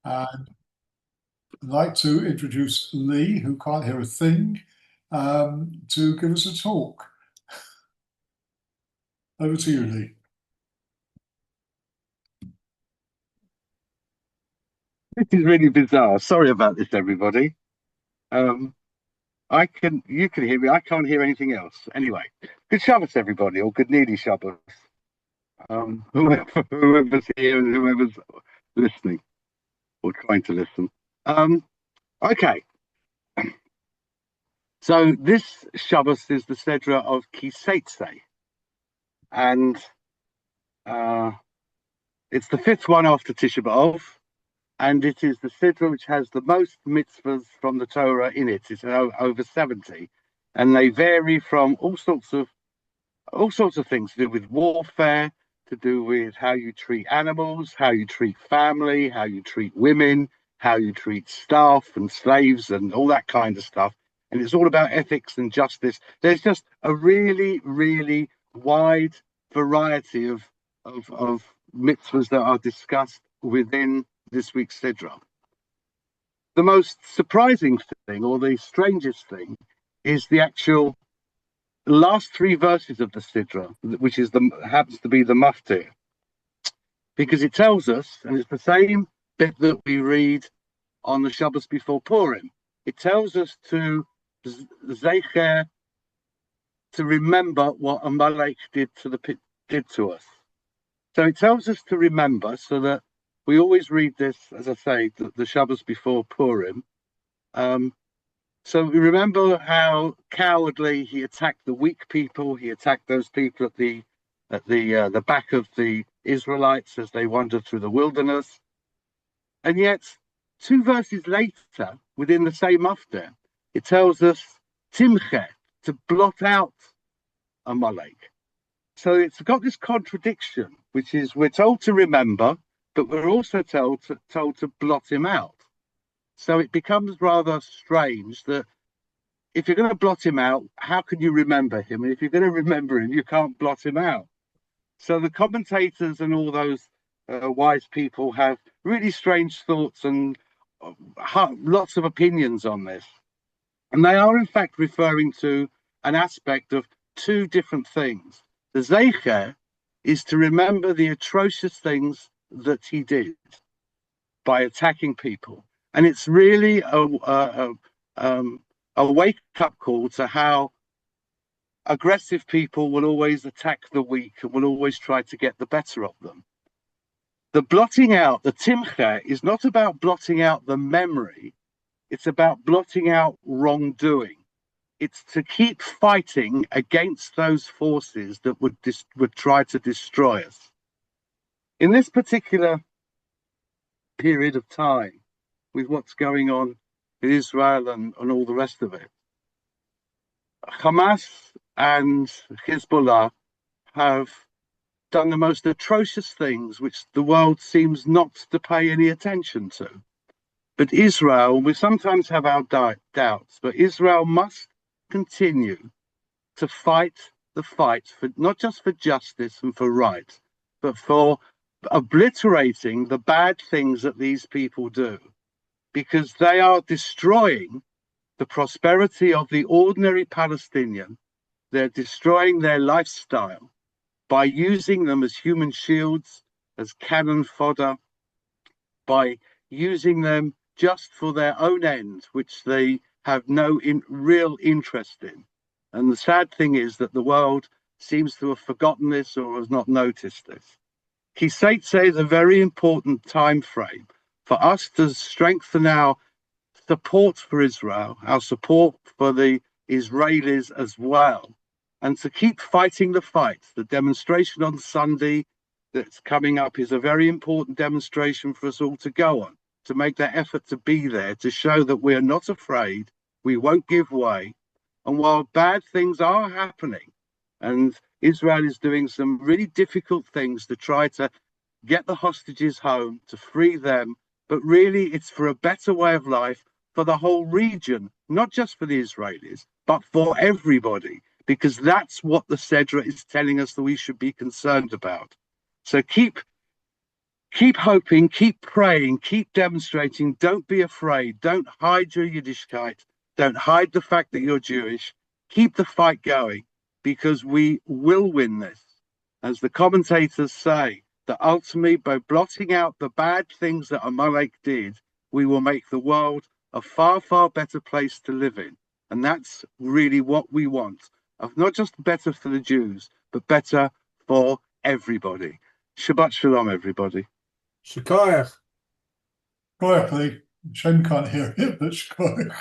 And I'd like to introduce Leigh, who can't hear a thing, to give us a talk. Over to you, Leigh. This is really bizarre. Sorry about this, everybody. You can hear me. I can't hear anything else. Anyway, good Shabbos, everybody, or good needy Shabbos. Whoever's here and whoever's listening or trying to listen. Um, okay. So this Shabbos is the Sedra of Kiseitse, and uh, it's the fifth one after Tisha B'Av, and it is the Sidra which has the most mitzvahs from the Torah in it. It's over 70, and they vary from all sorts of things to do with warfare, to do with how you treat animals, how you treat family, how you treat women, how you treat staff and slaves, and all that kind of stuff. And it's all about ethics and justice. There's just a really, really wide variety of mitzvahs that are discussed within this week's Sidra. The most surprising thing, or the strangest thing, is the actual last three verses of the Sidra, which happens to be the Maftir, because it tells us, and it's the same bit that we read on the Shabbos before Purim. It tells us to zecher, to remember what Amalek did to us. So it tells us to remember, so that we always read this, as I say, the Shabbos before Purim. So we remember how cowardly he attacked the weak people. He attacked those people at the back of the Israelites as they wandered through the wilderness. And yet, two verses later, within the same Maftir, it tells us Timche, to blot out Amalek. So it's got this contradiction, which is we're told to remember, but we're also told to blot him out. So it becomes rather strange that if you're going to blot him out, how can you remember him? And if you're going to remember him, you can't blot him out. So the commentators and all those wise people have really strange thoughts and lots of opinions on this. And they are, in fact, referring to an aspect of two different things. The Zeicher is to remember the atrocious things that he did by attacking people. And it's really a wake-up call to how aggressive people will always attack the weak and will always try to get the better of them. The blotting out, the timcha, is not about blotting out the memory. It's about blotting out wrongdoing. It's to keep fighting against those forces that would try to destroy us. In this particular period of time, with what's going on in Israel and all the rest of it, Hamas and Hezbollah have done the most atrocious things which the world seems not to pay any attention to. But Israel, we sometimes have our doubts, but Israel must continue to fight the fight for not just for justice and for right, but for obliterating the bad things that these people do, because they are destroying the prosperity of the ordinary Palestinian. They're destroying their lifestyle by using them as human shields, as cannon fodder, by using them just for their own ends, which they have no real interest in. And the sad thing is that the world seems to have forgotten this or has not noticed this. Kiseitse is a very important time frame for us to strengthen our support for Israel, our support for the Israelis as well, and to keep fighting the fight. The demonstration on Sunday that's coming up is a very important demonstration for us all to go on, to make that effort to be there, to show that we are not afraid, we won't give way. And while bad things are happening, and Israel is doing some really difficult things to try to get the hostages home, to free them, but really it's for a better way of life for the whole region, not just for the Israelis, but for everybody, because that's what the Sedra is telling us that we should be concerned about. So keep Keep hoping, keep praying, keep demonstrating. Don't be afraid. Don't hide your Yiddishkeit. Don't hide the fact that you're Jewish. Keep the fight going because we will win this. As the commentators say, that ultimately, by blotting out the bad things that Amalek did, we will make the world a far, far better place to live in. And that's really what we want. Not just better for the Jews, but better for everybody. Shabbat Shalom, everybody. Shikoyach. Quietly, Shem can't hear it, but quiet.